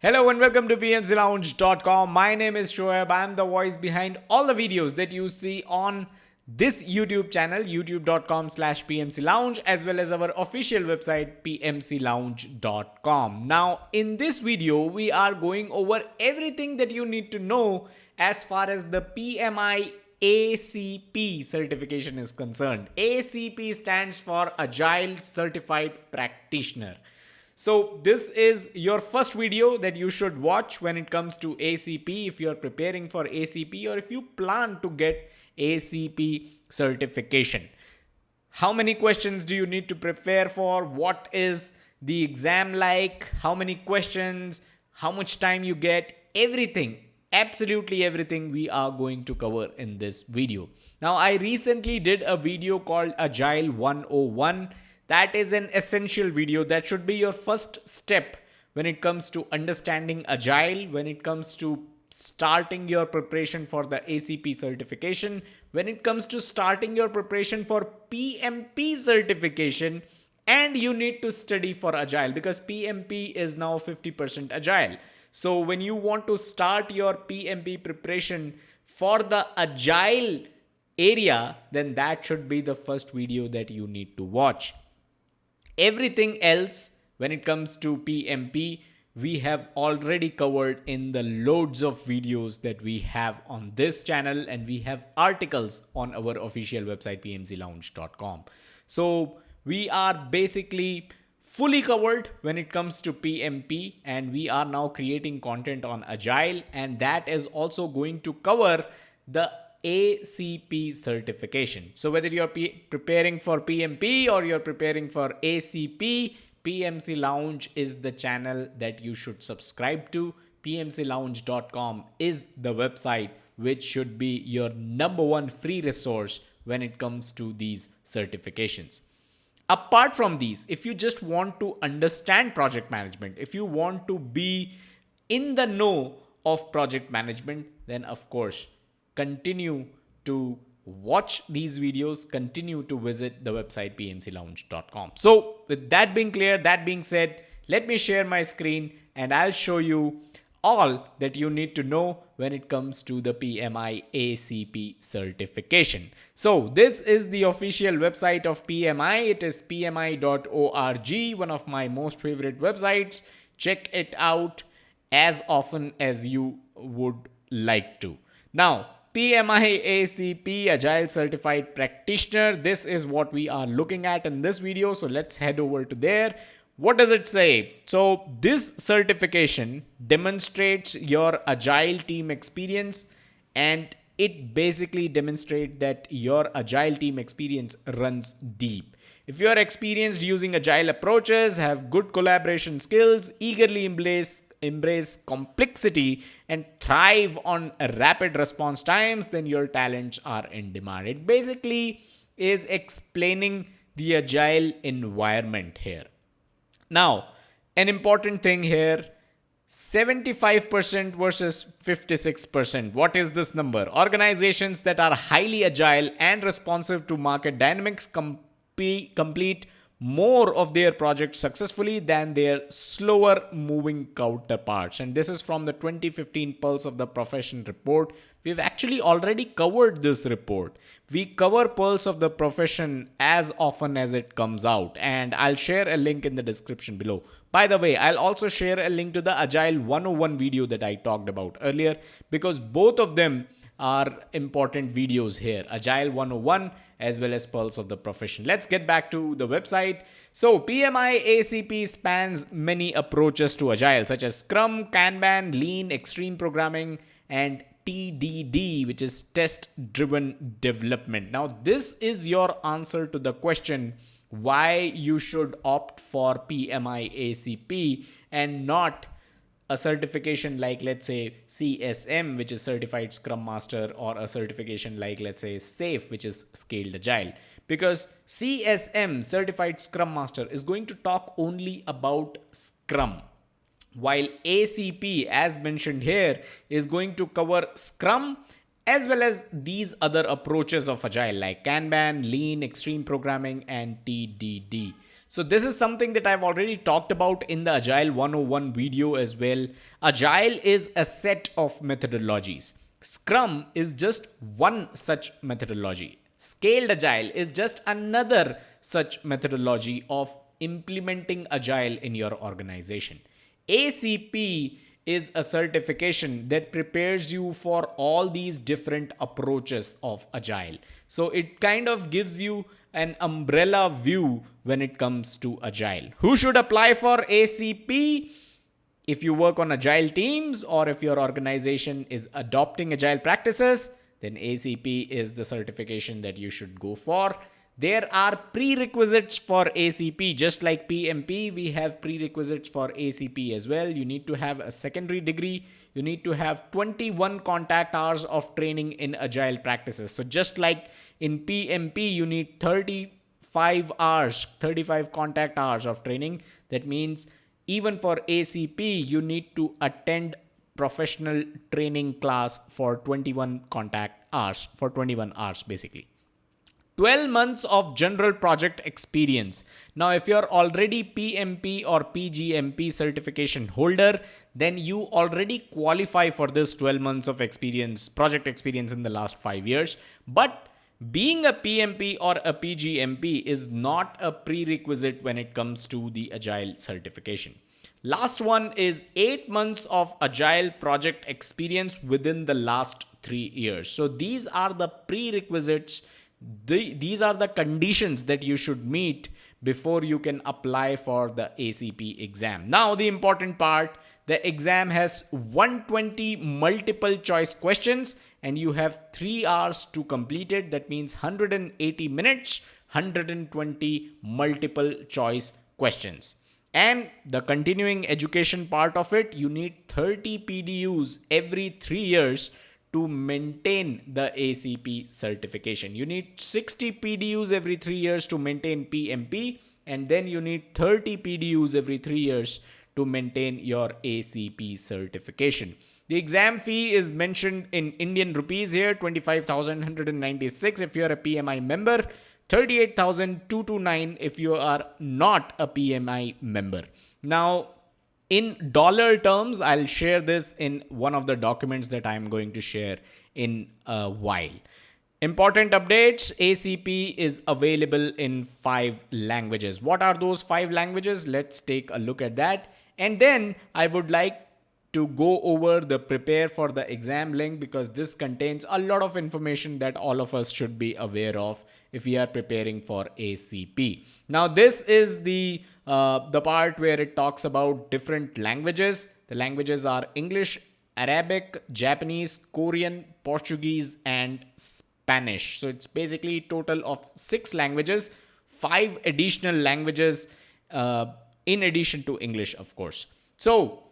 Hello and welcome to PMCLounge.com. My name is Shoaib. I'm the voice behind all the videos that you see on this YouTube channel, youtube.com/PMCLounge, as well as our official website, PMCLounge.com. Now, in this video, we are going over everything that you need to know as far as the PMI-ACP certification is concerned. ACP stands for Agile Certified Practitioner. So this is your first video that you should watch when it comes to ACP if you're preparing for ACP or if you plan to get ACP certification. How many questions do you need to prepare for? What is the exam like? How many questions? How much time you get? Everything, absolutely everything we are going to cover in this video. Now, I recently did a video called Agile 101. That is an essential video. That should be your first step when it comes to understanding Agile, when it comes to starting your preparation for the ACP certification, when it comes to starting your preparation for PMP certification, and you need to study for Agile because PMP is now 50% Agile. So when you want to start your PMP preparation for the Agile area, then that should be the first video that you need to watch. Everything else when it comes to PMP, we have already covered in the loads of videos that we have on this channel, and we have articles on our official website pmclounge.com. So we are basically fully covered when it comes to PMP, and we are now creating content on Agile, and that is also going to cover the ACP certification. So whether you're preparing for PMP or you're preparing for ACP, PMC Lounge is the channel that you should subscribe to. PMCLounge.com is the website which should be your number one free resource when it comes to these certifications. Apart from these, if you just want to understand project management, if you want to be in the know of project management, then of course, continue to watch these videos, continue to visit the website pmclounge.com. So with that being clear, that being said, let me share my screen and I'll show you all that you need to know when it comes to the PMI-ACP certification. So this is the official website of PMI. It is pmi.org, one of my most favorite websites. Check it out as often as you would like to. Now, PMI-ACP Agile Certified Practitioner. This is what we are looking at in this video. So let's head over to there. What does it say? So this certification demonstrates your Agile team experience, and it basically demonstrates that your Agile team experience runs deep. If you are experienced using Agile approaches, have good collaboration skills, eagerly embrace complexity, and thrive on rapid response times, then your talents are in demand. It basically is explaining the Agile environment here. Now, an important thing here, 75% versus 56%. What is this number? Organizations that are highly agile and responsive to market dynamics complete more of their projects successfully than their slower moving counterparts. And this is from the 2015 Pulse of the Profession report. We've actually already covered this report. We cover Pulse of the Profession as often as it comes out, and I'll share a link in the description below. By the way, I'll also share a link to the Agile 101 video that I talked about earlier, because both of them are important videos here, Agile 101 as well as Pulse of the Profession. Let's get back to the website. So PMI-ACP spans many approaches to Agile, such as Scrum, Kanban, Lean, Extreme Programming, and TDD, which is Test-Driven Development. Now, this is your answer to the question why you should opt for PMI-ACP and not a certification like, let's say, CSM, which is Certified Scrum Master, or a certification like, let's say, SAFe, which is Scaled Agile. Because CSM, Certified Scrum Master, is going to talk only about Scrum, while ACP, as mentioned here, is going to cover Scrum as well as these other approaches of Agile like Kanban, Lean, Extreme Programming, and TDD. So this is something that I've already talked about in the Agile 101 video as well. Agile is a set of methodologies. Scrum is just one such methodology. Scaled Agile is just another such methodology of implementing Agile in your organization. ACP is a certification that prepares you for all these different approaches of Agile. So it kind of gives you an umbrella view when it comes to Agile. Who should apply for ACP? If you work on Agile teams or if your organization is adopting Agile practices, then ACP is the certification that you should go for. There are prerequisites for ACP. Just like PMP, we have prerequisites for ACP as well. You need to have a secondary degree. You need to have 21 contact hours of training in Agile practices. So just like in PMP, you need 35 hours, 35 contact hours of training. That means even for ACP, you need to attend professional training class for 21 contact hours, for 21 hours basically. 12 months of general project experience. Now, if you're already PMP or PGMP certification holder, then you already qualify for this 12 months of experience, project experience in the last 5 years. But being a PMP or a PGMP is not a prerequisite when it comes to the Agile certification. Last one is 8 months of Agile project experience within the last 3 years. So these are the prerequisites. These are the conditions that you should meet before you can apply for the ACP exam. Now, the important part, the exam has 120 multiple choice questions and you have 3 hours to complete it. That means 180 minutes, 120 multiple choice questions. And the continuing education part of it, you need 30 PDUs every 3 years to maintain the ACP certification. You need 60 PDUs every 3 years to maintain PMP, and then you need 30 PDUs every 3 years to maintain your ACP certification. The exam fee is mentioned in Indian rupees here, 25,196 if you're a PMI member, 38,229 if you are not a PMI member. Now, in dollar terms, I'll share this in one of the documents that I'm going to share in a while. Important updates, ACP is available in 5 languages. What are those 5 languages? Let's take a look at that. And then I would like to go over the prepare for the exam link, because this contains a lot of information that all of us should be aware of if we are preparing for ACP. Now, this is the part where it talks about different languages. The languages are English, Arabic, Japanese, Korean, Portuguese, and Spanish. So it's basically a total of 6 languages, 5 additional languages in addition to English, of course. So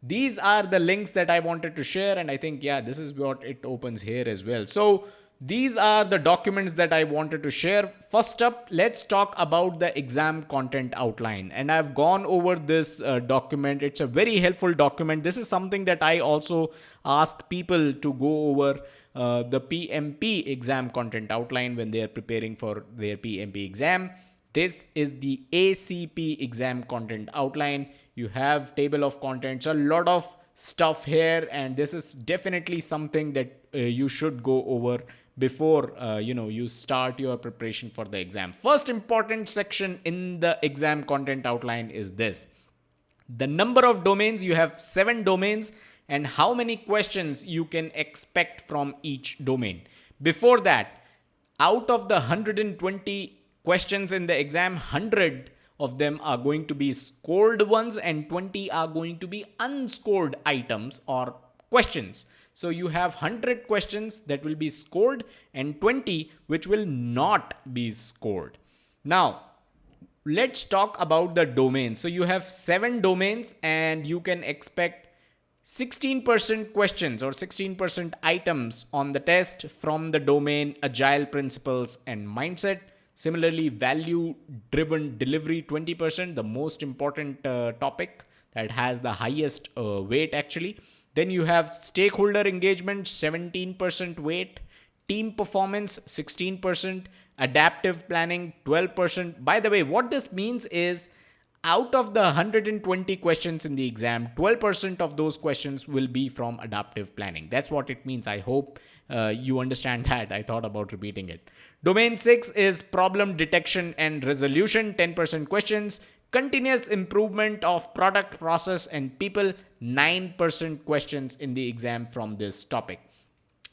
these are the links that I wanted to share, and I think, yeah, this is what it opens here as well. So these are the documents that I wanted to share. First up, let's talk about the exam content outline. And I've gone over this document. It's a very helpful document. This is something that I also ask people to go over the PMP exam content outline when they are preparing for their PMP exam. This is the ACP exam content outline. You have table of contents, a lot of stuff here, and this is definitely something that you should go over before you start your preparation for the exam. First important section in the exam content outline is this: the number of domains. You have 7 domains, and how many questions you can expect from each domain. Before that, out of the 120 questions in the exam, 100 of them are going to be scored ones and 20 are going to be unscored items or questions. So you have 100 questions that will be scored and 20 which will not be scored. Now, let's talk about the domains. So you have 7 domains and you can expect 16% questions or 16% items on the test from the domain Agile Principles and Mindset. Similarly, value-driven delivery, 20%, the most important topic that has the highest weight actually. Then you have stakeholder engagement, 17% weight, team performance, 16%, Adaptive planning, 12%. By the way, what this means is out of the 120 questions in the exam, 12% of those questions will be from adaptive planning. That's what it means. I hope you understand that. I thought about repeating it. Domain 6 is problem detection and resolution, 10% questions. Continuous improvement of product, process, and people, 9% questions in the exam from this topic.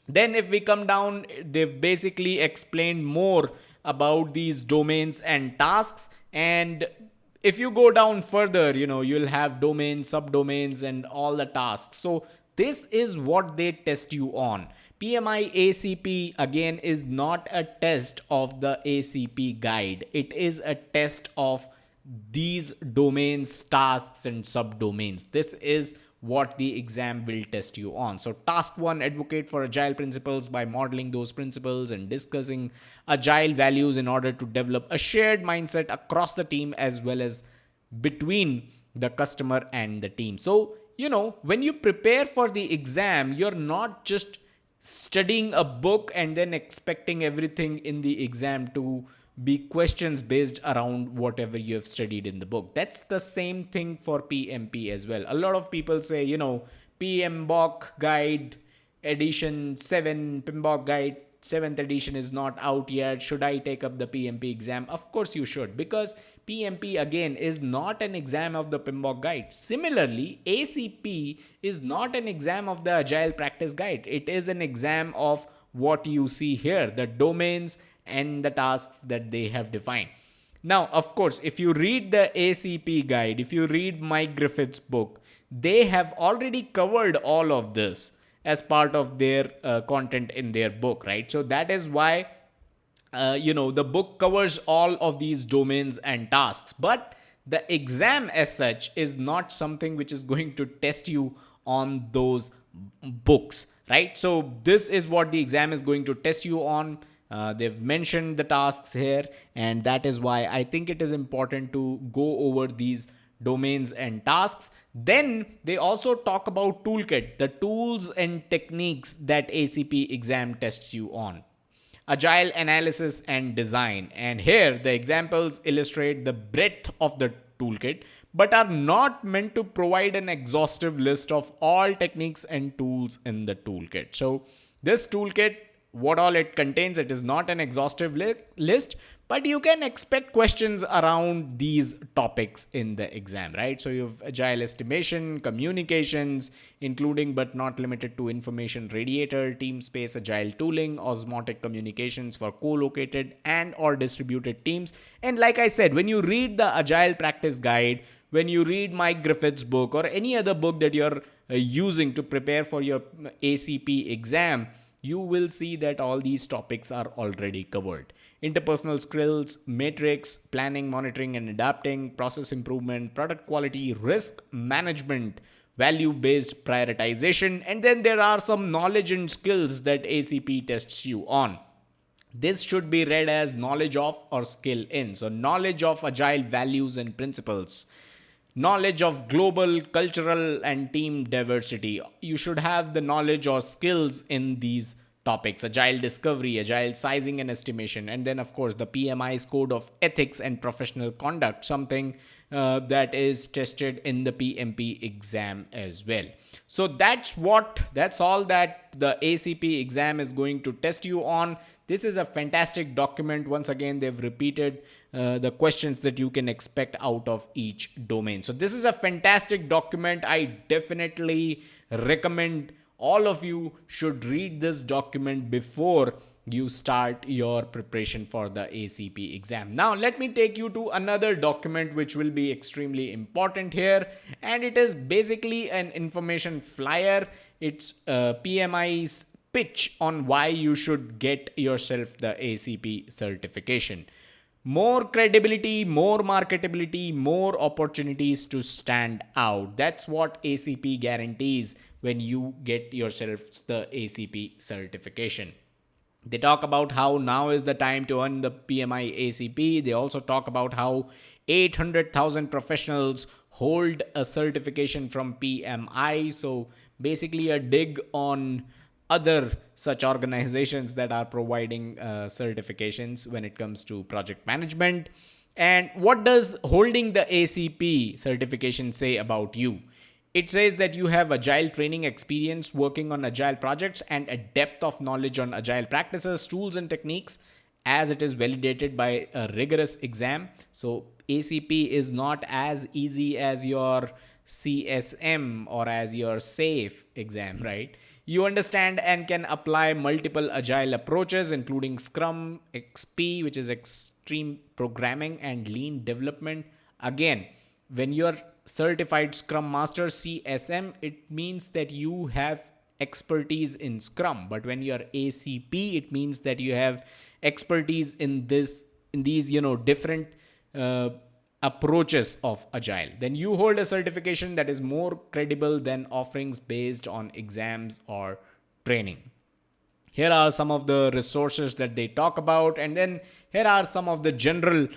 Then if we come down, they've basically explained more about these domains and tasks. And if you go down further, you'll have domains, subdomains, and all the tasks. So this is what they test you on. PMI-ACP again is not a test of the ACP guide. It is a test of these domains, tasks, and subdomains. This is what the exam will test you on. So task 1, advocate for agile principles by modeling those principles and discussing agile values in order to develop a shared mindset across the team as well as between the customer and the team. So, when you prepare for the exam, you're not just studying a book and then expecting everything in the exam to be questions based around whatever you have studied in the book. That's the same thing for PMP as well. A lot of people say, PMBOK guide edition 7, PMBOK guide 7th edition is not out yet. Should I take up the PMP exam? Of course you should, because PMP again is not an exam of the PMBOK guide. Similarly, ACP is not an exam of the Agile Practice Guide. It is an exam of what you see here, the domains and the tasks that they have defined. Now, of course, if you read the ACP guide, if you read Mike Griffith's book, they have already covered all of this as part of their content in their book, right? So that is why, the book covers all of these domains and tasks. But the exam as such is not something which is going to test you on those books, right? So this is what the exam is going to test you on. They've mentioned the tasks here, and that is why I think it is important to go over these domains and tasks. Then they also talk about toolkit, the tools and techniques that ACP exam tests you on. Agile analysis and design. And here the examples illustrate the breadth of the toolkit, but are not meant to provide an exhaustive list of all techniques and tools in the toolkit. So this toolkit, what all it contains, it is not an exhaustive list, but you can expect questions around these topics in the exam, right? So you have agile estimation, communications, including but not limited to information radiator, team space, agile tooling, osmotic communications for co-located and or distributed teams. And like I said, when you read the Agile Practice Guide, when you read Mike Griffith's book or any other book that you're using to prepare for your ACP exam, you will see that all these topics are already covered. Interpersonal skills, matrix, planning, monitoring and adapting, process improvement, product quality, risk management, value-based prioritization, and then there are some knowledge and skills that ACP tests you on. This should be read as knowledge of or skill in. So knowledge of agile values and principles, knowledge of global, cultural, and team diversity. You should have the knowledge or skills in these topics: agile discovery, agile sizing and estimation, and then of course the PMI's code of ethics and professional conduct, something that is tested in the PMP exam as well. So that's all that the ACP exam is going to test you on. This is a fantastic document. Once again, they've repeated the questions that you can expect out of each domain. So this is a fantastic document. I definitely recommend all of you should read this document before you start your preparation for the ACP exam. Now, let me take you to another document which will be extremely important here, and it is basically an information flyer. It's PMI's pitch on why you should get yourself the ACP certification. More credibility, more marketability, more opportunities to stand out. That's what ACP guarantees when you get yourself the ACP certification. They talk about how now is the time to earn the PMI-ACP. They also talk about how 800,000 professionals hold a certification from PMI. So basically a dig on other such organizations that are providing certifications when it comes to project management. And what does holding the ACP certification say about you? It says that you have agile training experience working on agile projects and a depth of knowledge on agile practices, tools, and techniques, as it is validated by a rigorous exam. So ACP is not as easy as your CSM or as your SAFE exam, right? You understand and can apply multiple agile approaches, including Scrum, XP, which is extreme programming, and lean development. Again, when you're certified Scrum Master CSM, it means that you have expertise in Scrum. But when you're ACP, it means that you have expertise in these different approaches of agile. Then you hold a certification that is more credible than offerings based on exams or training. Here are some of the resources that they talk about, and then here are some of the general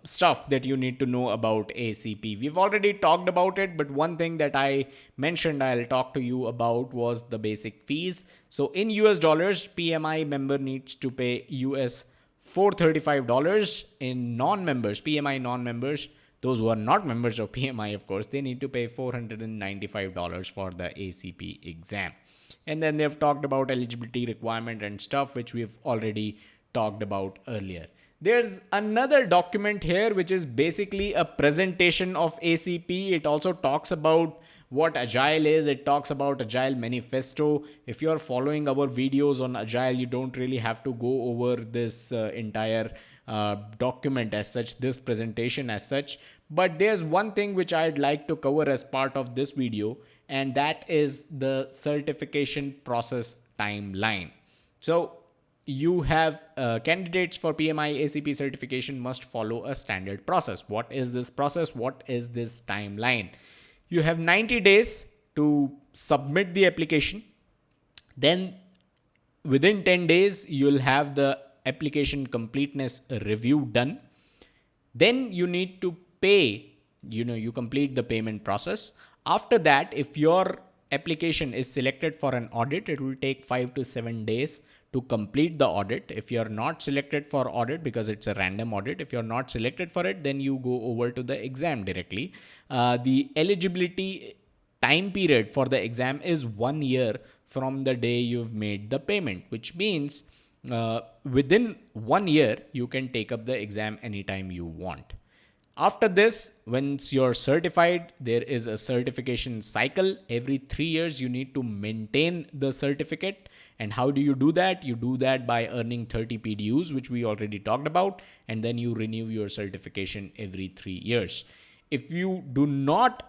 stuff that you need to know about ACP. We've already talked about it, but one thing that I mentioned I'll talk to you about was the basic fees. So in US dollars, PMI member needs to pay US $435. In non-members, PMI non-members, those who are not members of PMI, of course, they need to pay $495 for the ACP exam. And then they've talked about eligibility requirement and stuff, which we've already talked about earlier. There's another document here, which is basically a presentation of ACP. It also talks about what Agile is. It talks about Agile Manifesto. If you're following our videos on Agile, you don't really have to go over this entire document as such, this presentation as such. But there's one thing which I'd like to cover as part of this video, and that is the certification process timeline. So you have candidates for PMI ACP certification must follow a standard process. What is this process? What is this timeline? You have 90 days to submit the application. Then within 10 days, you'll have the application completeness review done. Then you need to pay, you complete the payment process. After that, if your application is selected for an audit, it will take 5 to 7 days to complete the audit. If you're not selected for audit, because it's a random audit, if you're not selected for it, then you go over to the exam directly. The eligibility time period for the exam is 1 year from the day you've made the payment, which means within 1 year, you can take up the exam anytime you want. After this, once you're certified, there is a certification cycle. Every 3 years, you need to maintain the certificate. And how do you do that? You do that by earning 30 PDUs, which we already talked about. And then you renew your certification every 3 years. If you do not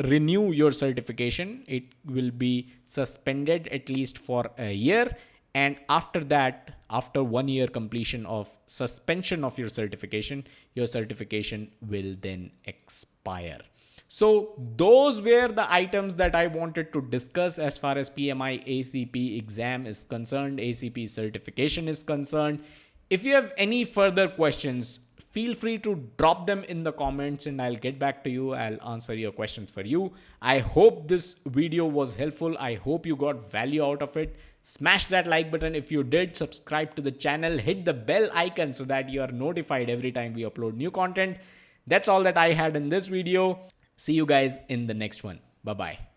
renew your certification, it will be suspended at least for a year. And after that, after 1 year completion of suspension of your certification will then expire. So those were the items that I wanted to discuss as far as PMI ACP exam is concerned, ACP certification is concerned. If you have any further questions, feel free to drop them in the comments and I'll get back to you. I'll answer your questions for you. I hope this video was helpful. I hope you got value out of it. Smash that like button if you did. Subscribe to the channel. Hit the bell icon so that you are notified every time we upload new content. That's all that I had in this video. See you guys in the next one. Bye-bye.